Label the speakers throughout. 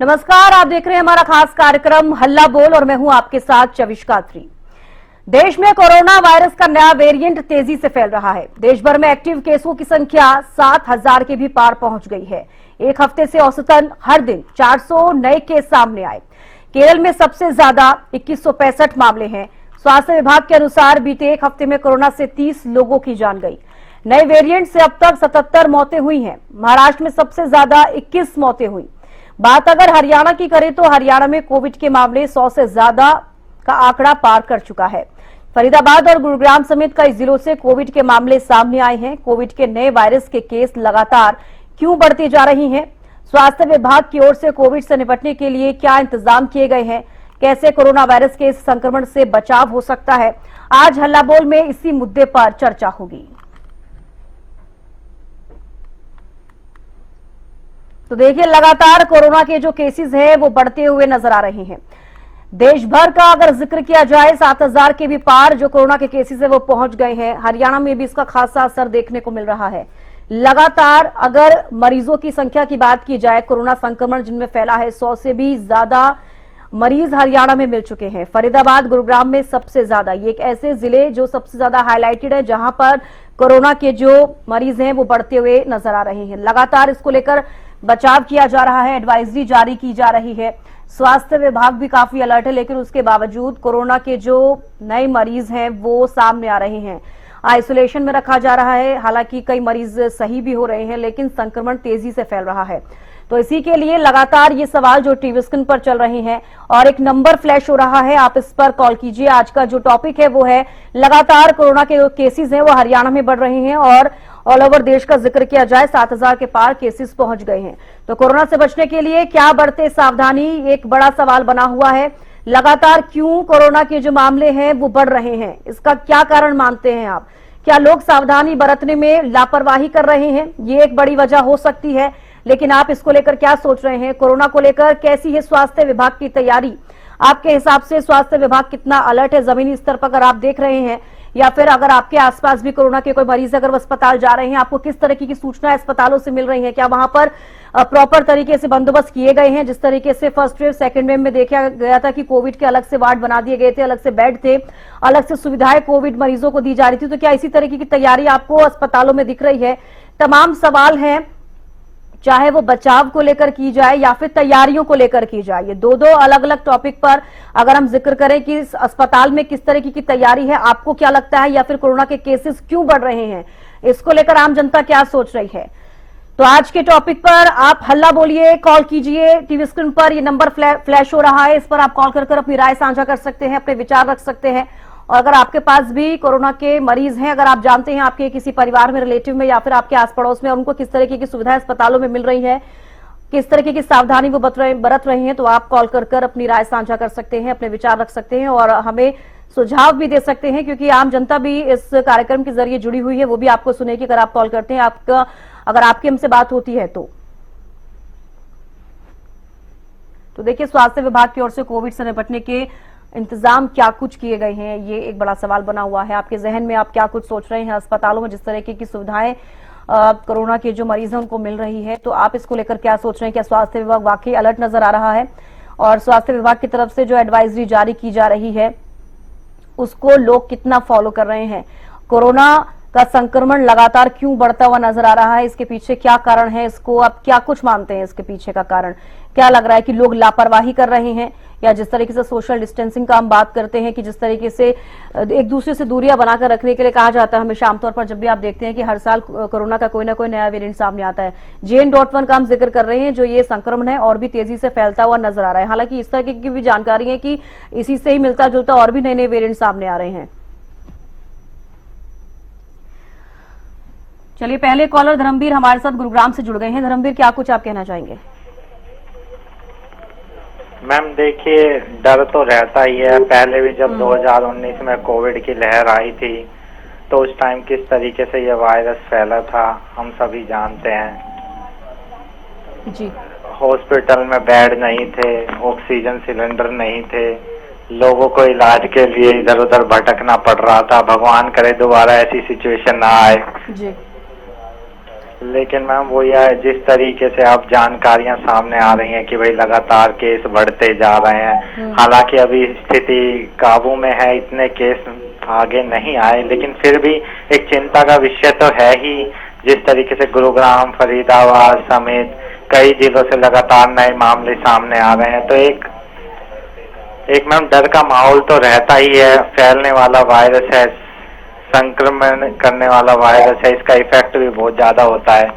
Speaker 1: नमस्कार, आप देख रहे हैं हमारा खास कार्यक्रम हल्ला बोल और मैं हूं आपके साथ चविष्का थ्री। देश में कोरोना वायरस का नया वेरिएंट तेजी से फैल रहा है। देश भर में एक्टिव केसों की संख्या 7,000 के भी पार पहुंच गई है। एक हफ्ते से औसतन हर दिन 400 नए केस सामने आए। केरल में सबसे ज्यादा 2165 मामले हैं। स्वास्थ्य विभाग के अनुसार बीते एक हफ्ते में कोरोना से 30 लोगों की जान गई। नए वेरिएंट से अब तक 77 मौतें हुई हैं। महाराष्ट्र में सबसे ज्यादा 21 मौतें हुई। बात अगर हरियाणा की करें तो हरियाणा में कोविड के मामले 100 से ज्यादा का आंकड़ा पार कर चुका है। फरीदाबाद और गुरुग्राम समेत कई जिलों से कोविड के मामले सामने आए हैं। कोविड के नए वायरस के केस लगातार क्यों बढ़ती जा रही हैं? स्वास्थ्य विभाग की ओर से कोविड से निपटने के लिए क्या इंतजाम किए गए हैं? कैसे कोरोना वायरस के इस संक्रमण से बचाव हो सकता है? आज हल्ला बोल में इसी मुद्दे पर चर्चा होगी। तो देखिए, लगातार कोरोना के जो केसेस हैं वो बढ़ते हुए नजर आ रहे हैं। देश भर का अगर जिक्र किया जाए 7,000 के भी पार जो कोरोना के केसेस है वो पहुंच गए हैं। हरियाणा में भी इसका खासा असर देखने को मिल रहा है। लगातार अगर मरीजों की संख्या की बात की जाए, कोरोना संक्रमण जिनमें फैला है, 100 से भी ज्यादा मरीज हरियाणा में मिल चुके हैं। फरीदाबाद गुरुग्राम में सबसे ज्यादा, ये एक ऐसे जिले जो सबसे ज्यादा हाईलाइटेड है जहां पर कोरोना के जो मरीज हैं वो बढ़ते हुए नजर आ रहे हैं। लगातार इसको लेकर बचाव किया जा रहा है, एडवाइजरी जारी की जा रही है। स्वास्थ्य विभाग भी काफी अलर्ट है, लेकिन उसके बावजूद कोरोना के जो नए मरीज हैं वो सामने आ रहे हैं। आइसोलेशन में रखा जा रहा है। हालांकि कई मरीज सही भी हो रहे हैं, लेकिन संक्रमण तेजी से फैल रहा है। तो इसी के लिए लगातार ये सवाल जो टीवी स्क्रीन पर चल रहे हैं और एक नंबर फ्लैश हो रहा है, आप इस पर कॉल कीजिए। आज का जो टॉपिक है वो है लगातार कोरोना के जो केसेस हैं वो हरियाणा में बढ़ रहे हैं और ऑल ओवर देश का जिक्र किया जाए 7,000 के पार केसेस पहुंच गए हैं। तो कोरोना से बचने के लिए क्या बरते सावधानी, एक बड़ा सवाल बना हुआ है। लगातार क्यों कोरोना के जो मामले हैं वो बढ़ रहे हैं, इसका क्या कारण मानते हैं आप? क्या लोग सावधानी बरतने में लापरवाही कर रहे हैं? ये एक बड़ी वजह हो सकती है, लेकिन आप इसको लेकर क्या सोच रहे हैं? कोरोना को लेकर कैसी है स्वास्थ्य विभाग की तैयारी? आपके हिसाब से स्वास्थ्य विभाग कितना अलर्ट है जमीनी स्तर पर अगर आप देख रहे हैं, या फिर अगर आपके आसपास भी कोरोना के कोई मरीज अगर वो अस्पताल जा रहे हैं, आपको किस तरीके की सूचना अस्पतालों से मिल रही है? क्या वहां पर प्रॉपर तरीके से बंदोबस्त किए गए हैं? जिस तरीके से फर्स्ट वेव सेकंड वेव में देखा गया था कि कोविड के अलग से वार्ड बना दिए गए थे, अलग से बेड थे, अलग से सुविधाएं कोविड मरीजों को दी जा रही थी, तो क्या इसी तरीके की तैयारी आपको अस्पतालों में दिख रही है? तमाम सवाल हैं, चाहे वो बचाव को लेकर की जाए या फिर तैयारियों को लेकर की जाए। ये दो अलग अलग टॉपिक पर अगर हम जिक्र करें कि इस अस्पताल में किस तरीके की तैयारी है, आपको क्या लगता है, या फिर कोरोना के केसेस क्यों बढ़ रहे हैं, इसको लेकर आम जनता क्या सोच रही है? तो आज के टॉपिक पर आप हल्ला बोलिए, कॉल कीजिए। टीवी स्क्रीन पर ये नंबर फ्लैश हो रहा है, इस पर आप कॉल कर अपनी राय साझा कर सकते हैं, अपने विचार रख सकते हैं। और अगर आपके पास भी कोरोना के मरीज हैं, अगर आप जानते हैं आपके किसी परिवार में, रिलेटिव में या फिर आपके आस पड़ोस में, उनको किस तरीके की सुविधाएं अस्पतालों में मिल रही है, किस तरीके की सावधानी वो बरत रहे हैं, तो आप कॉल कर अपनी राय साझा कर सकते हैं, अपने विचार रख सकते हैं और हमें सुझाव भी दे सकते हैं, क्योंकि आम जनता भी इस कार्यक्रम के जरिए जुड़ी हुई है, वो भी आपको सुनेगी अगर आप कॉल करते हैं, अगर आपकी हमसे बात होती है तो। देखिए, स्वास्थ्य विभाग की ओर से कोविड से निपटने के इंतजाम क्या कुछ किए गए हैं, ये एक बड़ा सवाल बना हुआ है। आपके जहन में आप क्या कुछ सोच रहे हैं? अस्पतालों में जिस तरीके की सुविधाएं कोरोना के जो मरीज हैं उनको मिल रही है, तो आप इसको लेकर क्या सोच रहे हैं? क्या स्वास्थ्य विभाग वाकई अलर्ट नजर आ रहा है? और स्वास्थ्य विभाग की तरफ से जो एडवाइजरी जारी की जा रही है उसको लोग कितना फॉलो कर रहे हैं? कोरोना का संक्रमण लगातार क्यों बढ़ता हुआ नजर आ रहा है? इसके पीछे क्या कारण है? इसको आप क्या कुछ मानते हैं इसके पीछे का कारण? क्या लग रहा है कि लोग लापरवाही कर रहे हैं, या जिस तरीके से सोशल डिस्टेंसिंग का हम बात करते हैं कि जिस तरीके से एक दूसरे से दूरियां बनाकर रखने के लिए कहा जाता है हमेशा, आमतौर पर जब भी आप देखते हैं कि हर साल कोरोना का कोई ना कोई नया वेरिएंट सामने आता है। JN.1 का हम जिक्र कर रहे हैं, जो ये संक्रमण है और भी तेजी से फैलता हुआ नजर आ रहा है। हालांकि इस तरह की भी जानकारी है कि इसी से ही मिलता जुलता और भी नए वेरिएंट सामने आ रहे हैं। चलिए, पहले कॉलर धर्मवीर हमारे साथ गुरुग्राम से जुड़ गए हैं। धर्मवीर, क्या कुछ आप कहना चाहेंगे?
Speaker 2: मैम देखिए, डर तो रहता ही है। पहले भी जब 2019 में कोविड की लहर आई थी तो उस टाइम किस तरीके से ये वायरस फैला था हम सभी जानते हैं
Speaker 1: जी।
Speaker 2: हॉस्पिटल में बेड नहीं थे, ऑक्सीजन सिलेंडर नहीं थे, लोगों को इलाज के लिए इधर उधर भटकना पड़ रहा था। भगवान करे दोबारा ऐसी सिचुएशन ना आए।
Speaker 1: जी।
Speaker 2: लेकिन मैम वो यह जिस तरीके से अब जानकारियां सामने आ रही हैं कि भाई लगातार केस बढ़ते जा रहे हैं, हालांकि अभी स्थिति काबू में है, इतने केस आगे नहीं आए, लेकिन फिर भी एक चिंता का विषय तो है ही। जिस तरीके से गुरुग्राम, फरीदाबाद समेत कई जिलों से लगातार नए मामले सामने आ रहे हैं, तो एक मैम डर का माहौल तो रहता ही है। फैलने वाला वायरस है, संक्रमण करने वाला वायरस है, इसका इफेक्ट भी बहुत ज्यादा होता है।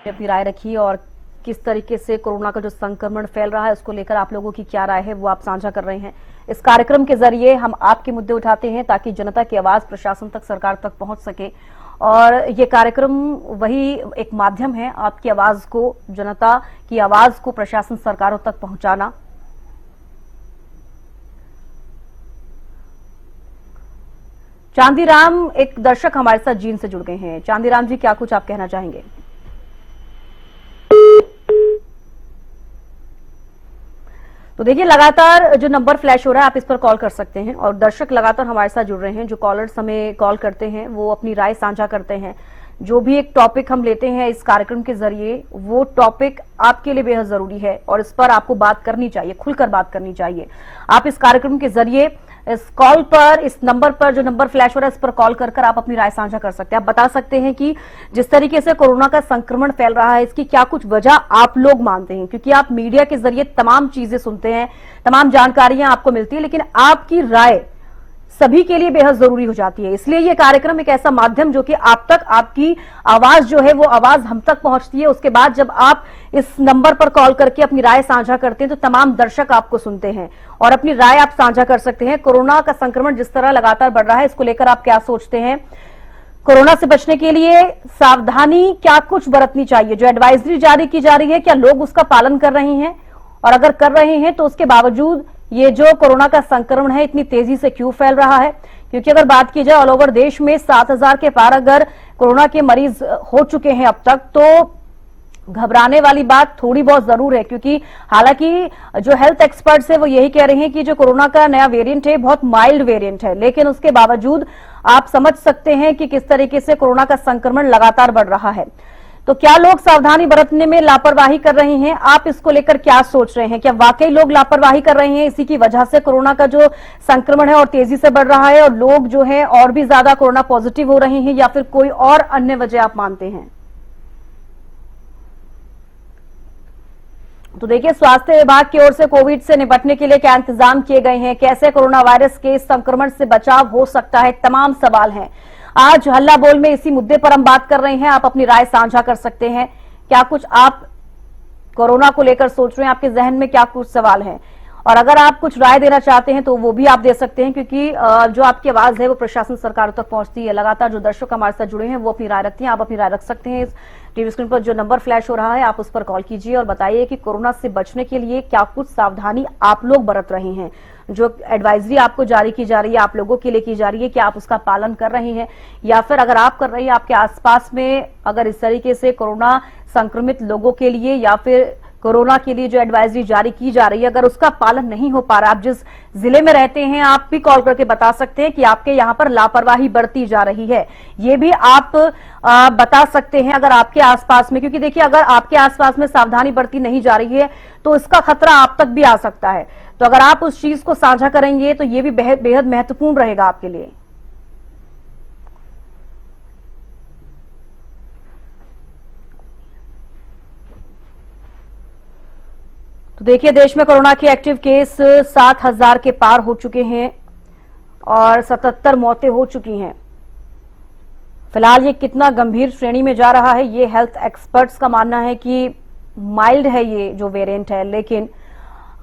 Speaker 1: अपनी राय रखी और किस तरीके से कोरोना का जो संक्रमण फैल रहा है उसको लेकर आप लोगों की क्या राय है वो आप साझा कर रहे हैं। इस कार्यक्रम के जरिए हम आपके मुद्दे उठाते हैं ताकि जनता की आवाज प्रशासन तक, सरकार तक पहुंच सके, और ये कार्यक्रम वही एक माध्यम है आपकी आवाज को, जनता की आवाज को प्रशासन, सरकारों तक पहुंचाना। चांदीराम एक दर्शक हमारे साथ जीन से जुड़ गए हैं। चांदीराम जी, क्या कुछ आप कहना चाहेंगे? तो देखिए, लगातार जो नंबर फ्लैश हो रहा है आप इस पर कॉल कर सकते हैं और दर्शक लगातार हमारे साथ जुड़ रहे हैं। जो कॉलर्स हमें कॉल करते हैं वो अपनी राय साझा करते हैं। जो भी एक टॉपिक हम लेते हैं इस कार्यक्रम के जरिए, वो टॉपिक आपके लिए बेहद जरूरी है और इस पर आपको बात करनी चाहिए, खुलकर बात करनी चाहिए। आप इस कार्यक्रम के जरिए इस कॉल पर, इस नंबर पर, जो नंबर फ्लैश हो रहा है, इस पर कॉल कर आप अपनी राय साझा कर सकते हैं। आप बता सकते हैं कि जिस तरीके से कोरोना का संक्रमण फैल रहा है इसकी क्या कुछ वजह आप लोग मानते हैं, क्योंकि आप मीडिया के जरिए तमाम चीजें सुनते हैं, तमाम जानकारियां आपको मिलती है, लेकिन आपकी राय सभी के लिए बेहद जरूरी हो जाती है। इसलिए ये कार्यक्रम एक ऐसा माध्यम जो कि आप तक, आपकी आवाज जो है वो आवाज हम तक पहुंचती है। उसके बाद जब आप इस नंबर पर कॉल करके अपनी राय साझा करते हैं तो तमाम दर्शक आपको सुनते हैं और अपनी राय आप साझा कर सकते हैं। कोरोना का संक्रमण जिस तरह लगातार बढ़ रहा है, इसको लेकर आप क्या सोचते हैं? कोरोना से बचने के लिए सावधानी क्या कुछ बरतनी चाहिए? जो एडवाइजरी जारी की जा रही है, क्या लोग उसका पालन कर रहे हैं? और अगर कर रहे हैं तो उसके बावजूद ये जो कोरोना का संक्रमण है इतनी तेजी से क्यों फैल रहा है? क्योंकि अगर बात की जाए ऑल ओवर देश में 7,000 के पार अगर कोरोना के मरीज हो चुके हैं अब तक, तो घबराने वाली बात थोड़ी बहुत जरूर है। क्योंकि हालांकि जो हेल्थ एक्सपर्ट्स है वो यही कह रहे हैं कि जो कोरोना का नया वेरिएंट है बहुत माइल्ड वेरिएंट है, लेकिन उसके बावजूद आप समझ सकते हैं कि किस तरीके से कोरोना का संक्रमण लगातार बढ़ रहा है। तो क्या लोग सावधानी बरतने में लापरवाही कर रहे हैं? आप इसको लेकर क्या सोच रहे हैं? क्या वाकई लोग लापरवाही कर रहे हैं, इसी की वजह से कोरोना का जो संक्रमण है और तेजी से बढ़ रहा है और लोग जो है और भी ज्यादा कोरोना पॉजिटिव हो रहे हैं, या फिर कोई और अन्य वजह आप मानते हैं? तो देखिए, स्वास्थ्य विभाग की ओर से कोविड से निपटने के लिए क्या इंतजाम किए गए हैं, कैसे कोरोना वायरस के संक्रमण से बचाव हो सकता है, तमाम सवाल हैं। आज हल्ला बोल में इसी मुद्दे पर हम बात कर रहे हैं। आप अपनी राय साझा कर सकते हैं। क्या कुछ आप कोरोना को लेकर सोच रहे हैं? आपके जहन में क्या कुछ सवाल हैं? और अगर आप कुछ राय देना चाहते हैं तो वो भी आप दे सकते हैं, क्योंकि जो आपकी आवाज है वो प्रशासन, सरकारों तक पहुंचती है। लगातार जो दर्शक हमारे साथ जुड़े हैं वो अपनी राय रखते हैं। आप अपनी राय रख सकते हैं। इस टीवी स्क्रीन पर जो नंबर फ्लैश हो रहा है आप उस पर कॉल कीजिए और बताइए कि कोरोना से बचने के लिए क्या कुछ सावधानी आप लोग बरत रहे हैं। जो एडवाइजरी आपको जारी की जा रही है, आप लोगों के लिए की जा रही है, क्या आप उसका पालन कर रहे हैं? या फिर अगर आप कर रहे हैं, आपके आसपास में अगर इस तरीके से कोरोना संक्रमित लोगों के लिए या फिर कोरोना के लिए जो एडवाइजरी जारी की जा रही है, अगर उसका पालन नहीं हो पा रहा, आप जिस जिले में रहते हैं आप भी कॉल करके बता सकते हैं कि आपके यहाँ पर लापरवाही बरती जा रही है। ये भी आप बता सकते हैं अगर आपके आसपास में, क्योंकि देखिए अगर आपके आसपास में सावधानी बरती नहीं जा रही है तो इसका खतरा आप तक भी आ सकता है। तो अगर आप उस चीज को साझा करेंगे तो ये भी बेहद महत्वपूर्ण रहेगा आपके लिए। तो देखिए, देश में कोरोना के एक्टिव केस 7,000 के पार हो चुके हैं और 77 मौतें हो चुकी हैं। फिलहाल ये कितना गंभीर श्रेणी में जा रहा है, ये हेल्थ एक्सपर्ट्स का मानना है कि माइल्ड है ये जो वेरिएंट है, लेकिन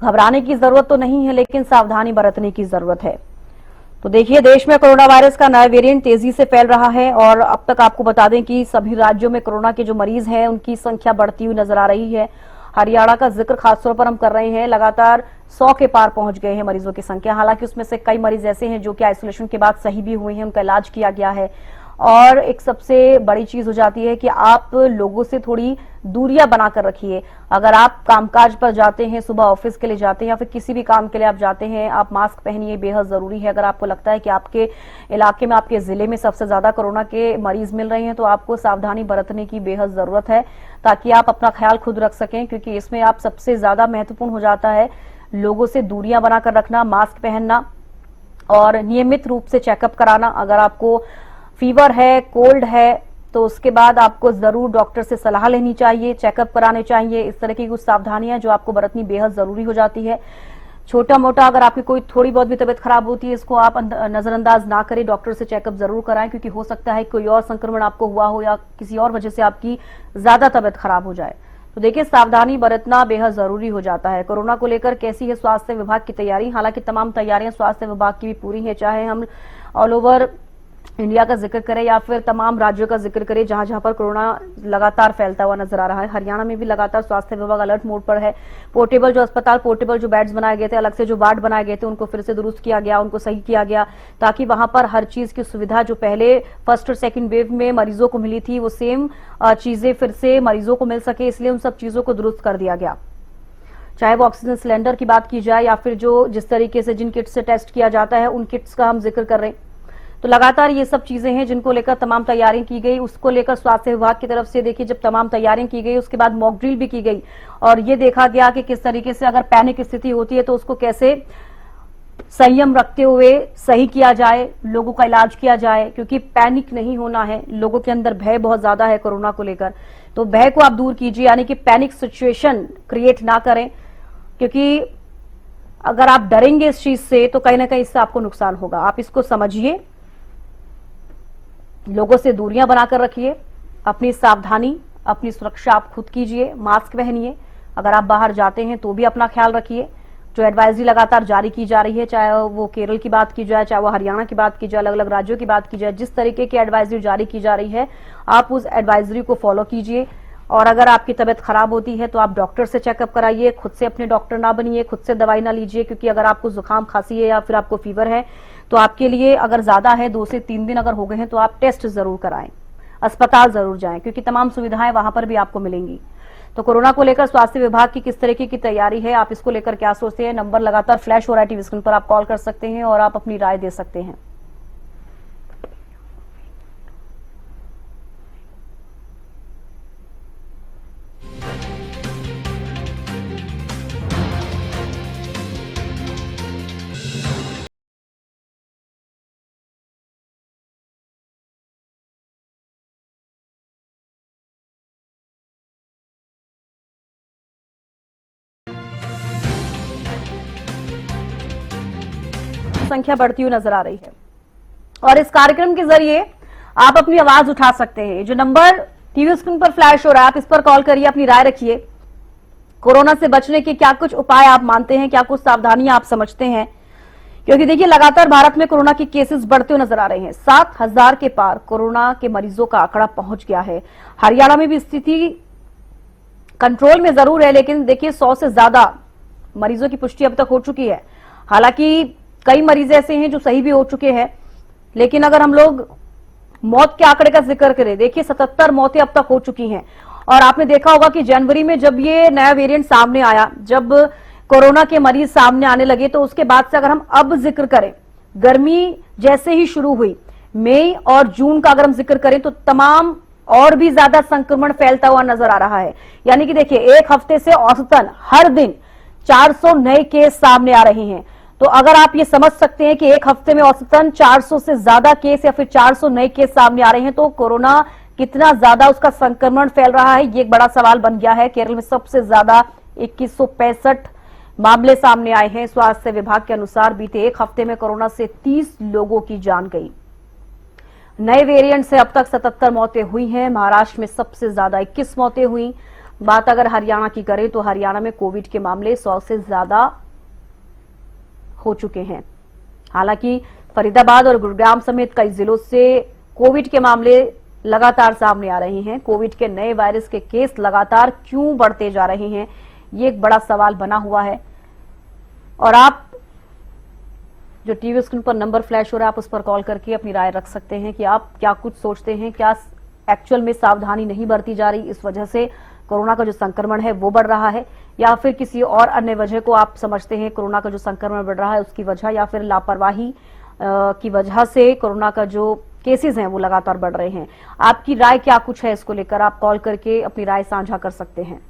Speaker 1: घबराने की जरूरत तो नहीं है, लेकिन सावधानी बरतने की जरूरत है। तो देखिए, देश में कोरोना वायरस का नया वेरिएंट तेजी से फैल रहा है और अब तक आपको बता दें कि सभी राज्यों में कोरोना के जो मरीज हैं उनकी संख्या बढ़ती हुई नजर आ रही है। हरियाणा का जिक्र खासतौर पर हम कर रहे हैं, लगातार 100 के पार पहुंच गए हैं मरीजों की संख्या। हालांकि उसमें से कई मरीज ऐसे हैं जो कि आइसोलेशन के बाद सही भी हुए हैं, उनका इलाज किया गया है और एक सबसे बड़ी चीज हो जाती है कि आप लोगों से थोड़ी दूरियां बनाकर रखिए। अगर आप कामकाज पर जाते हैं, सुबह ऑफिस के लिए जाते हैं या फिर किसी भी काम के लिए आप जाते हैं, आप मास्क पहनिए, बेहद जरूरी है। अगर आपको लगता है कि आपके इलाके में, आपके जिले में सबसे ज्यादा कोरोना के मरीज मिल रहे हैं तो आपको सावधानी बरतने की बेहद जरूरत है, ताकि आप अपना ख्याल खुद रख सकें, क्योंकि इसमें आप सबसे ज्यादा महत्वपूर्ण हो जाता है लोगों से दूरियां बनाकर रखना, मास्क पहनना और नियमित रूप से चेकअप कराना। अगर आपको फीवर है, कोल्ड है, तो उसके बाद आपको जरूर डॉक्टर से सलाह लेनी चाहिए, चेकअप कराने चाहिए। इस तरह की कुछ सावधानियां जो आपको बरतनी बेहद जरूरी हो जाती है। छोटा मोटा अगर आपकी कोई थोड़ी बहुत भी तबीयत खराब होती है, इसको आप नजरअंदाज ना करें, डॉक्टर से चेकअप जरूर कराएं, क्योंकि हो सकता है कोई और संक्रमण आपको हुआ हो या किसी और वजह से आपकी ज्यादा तबीयत खराब हो जाए। तो देखिए, सावधानी बरतना बेहद जरूरी हो जाता है। कोरोना को लेकर कैसी है स्वास्थ्य विभाग की तैयारी? हालांकि तमाम तैयारियां स्वास्थ्य विभाग की भी पूरी है, चाहे हम ऑल ओवर इंडिया का जिक्र करें या फिर तमाम राज्यों का जिक्र करें जहां जहां पर कोरोना लगातार फैलता हुआ नजर आ रहा है। हरियाणा में भी लगातार स्वास्थ्य विभाग अलर्ट मोड पर है। पोर्टेबल जो अस्पताल, पोर्टेबल जो बेड्स बनाए गए थे, अलग से जो वार्ड बनाए गए थे, उनको फिर से दुरुस्त किया गया, उनको सही किया गया, ताकि वहां पर हर चीज की सुविधा जो पहले फर्स्ट और सेकेंड वेव में मरीजों को मिली थी, वो सेम चीजें फिर से मरीजों को मिल सके, इसलिए उन सब चीजों को दुरुस्त कर दिया गया। चाहे वो ऑक्सीजन सिलेंडर की बात की जाए या फिर जो जिस तरीके से जिन किट्स से टेस्ट किया जाता है, उन किट्स का हम जिक्र कर रहे हैं। तो लगातार ये सब चीजें हैं जिनको लेकर तमाम तैयारियां की गई। उसको लेकर स्वास्थ्य विभाग की तरफ से देखिए, जब तमाम तैयारियां की गई उसके बाद मॉक ड्रिल भी की गई और ये देखा गया कि किस तरीके से अगर पैनिक स्थिति होती है तो उसको कैसे संयम रखते हुए सही किया जाए, लोगों का इलाज किया जाए, क्योंकि पैनिक नहीं होना है। लोगों के अंदर भय बहुत ज्यादा है कोरोना को लेकर, तो भय को आप दूर कीजिए, यानी कि पैनिक सिचुएशन क्रिएट ना करें, क्योंकि अगर आप डरेंगे इस चीज से तो कहीं ना कहीं इससे आपको नुकसान होगा। आप इसको समझिए, लोगों से दूरियां बनाकर रखिए, अपनी सावधानी, अपनी सुरक्षा आप खुद कीजिए, मास्क पहनिए। अगर आप बाहर जाते हैं तो भी अपना ख्याल रखिए। जो एडवाइजरी लगातार जारी की जा रही है, चाहे वो केरल की बात की जाए, चाहे वो हरियाणा की बात की जाए, अलग अलग राज्यों की बात की जाए, जिस तरीके की एडवाइजरी जारी की जा रही है आप उस एडवाइजरी को फॉलो कीजिए। और अगर आपकी तबीयत खराब होती है तो आप डॉक्टर से चेकअप कराइए, खुद से अपने डॉक्टर ना बनिए, खुद से दवाई ना लीजिए, क्योंकि अगर आपको जुकाम खांसी है या फिर आपको फीवर है तो आपके लिए अगर ज्यादा है, 2 से 3 दिन अगर हो गए हैं, तो आप टेस्ट जरूर कराएं, अस्पताल जरूर जाएं, क्योंकि तमाम सुविधाएं वहां पर भी आपको मिलेंगी। तो कोरोना को लेकर स्वास्थ्य विभाग की किस तरीके की तैयारी है, आप इसको लेकर क्या सोचते हैं? नंबर लगातार फ्लैश हो रहा है टीवी स्क्रीन पर, आप कॉल कर सकते हैं और आप अपनी राय दे सकते हैं। संख्या बढ़ती हुई नजर आ रही है और इस कार्यक्रम के जरिए आप अपनी आवाज उठा सकते हैं। जो नंबर टीवी स्क्रीन पर फ्लैश हो रहा है, आप इस पर कॉल करिए, अपनी राय रखिए। कोरोना से बचने के क्या कुछ उपाय आप मानते हैं, क्या कुछ सावधानियां आप समझते हैं? क्योंकि देखिए, लगातार भारत में कोरोना के केसेस बढ़ते हुए नजर आ रहे हैं। 7,000 के पार कोरोना के मरीजों का आंकड़ा पहुंच गया है। हरियाणा में भी स्थिति कंट्रोल में जरूर है, लेकिन देखिए 100 से ज्यादा मरीजों की पुष्टि अब तक हो चुकी है। हालांकि कई मरीज ऐसे हैं जो सही भी हो चुके हैं, लेकिन अगर हम लोग मौत के आंकड़े का जिक्र करें, देखिए 77 मौतें अब तक हो चुकी हैं। और आपने देखा होगा कि जनवरी में जब ये नया वेरिएंट सामने आया, जब कोरोना के मरीज सामने आने लगे, तो उसके बाद से अगर हम अब जिक्र करें, गर्मी जैसे ही शुरू हुई, मई और जून का अगर हम जिक्र करें, तो तमाम और भी ज्यादा संक्रमण फैलता हुआ नजर आ रहा है। यानी कि देखिए, एक हफ्ते से औसतन हर दिन 400 नए केस सामने आ रहे हैं। तो अगर आप ये समझ सकते हैं कि एक हफ्ते में औसतन 400 से ज्यादा केस या फिर 400 नए केस सामने आ रहे हैं, तो कोरोना कितना ज्यादा उसका संक्रमण फैल रहा है, ये एक बड़ा सवाल बन गया है। केरल में सबसे ज्यादा 2165 मामले सामने आए हैं। स्वास्थ्य विभाग के अनुसार बीते एक हफ्ते में कोरोना से 30 लोगों की जान गई। नए वेरिएंट से अब तक 77 मौतें हुई हैं। महाराष्ट्र में सबसे ज्यादा 21 मौतें हुई। बात अगर हरियाणा की करें तो हरियाणा में कोविड के मामले 100 से ज्यादा हो चुके हैं। हालांकि फरीदाबाद और गुरुग्राम समेत कई जिलों से कोविड के मामले लगातार सामने आ रहे हैं। कोविड के नए वायरस के केस लगातार क्यों बढ़ते जा रहे हैं, ये एक बड़ा सवाल बना हुआ है। और आप जो टीवी स्क्रीन पर नंबर फ्लैश हो रहा है, आप उस पर कॉल करके अपनी राय रख सकते हैं कि आप क्या कुछ सोचते हैं, क्या एक्चुअल में सावधानी नहीं बरती जा रही, इस वजह से कोरोना का जो संक्रमण है वो बढ़ रहा है, या फिर किसी और अन्य वजह को आप समझते हैं कोरोना का जो संक्रमण बढ़ रहा है उसकी वजह, या फिर लापरवाही की वजह से कोरोना का जो केसेस हैं वो लगातार बढ़ रहे हैं। आपकी राय क्या कुछ है, इसको लेकर आप कॉल करके अपनी राय साझा कर सकते हैं।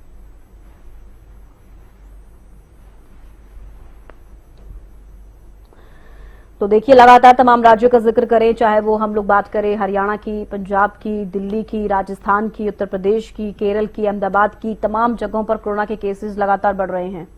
Speaker 1: तो देखिए, लगातार तमाम राज्यों का जिक्र करें, चाहे वो हम लोग बात करें हरियाणा की, पंजाब की, दिल्ली की, राजस्थान की, उत्तर प्रदेश की, केरल की, अहमदाबाद की, तमाम जगहों पर कोरोना के केसेस लगातार बढ़ रहे हैं।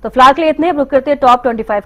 Speaker 1: तो फिलहाल के लिए इतने, रुक करते टॉप 25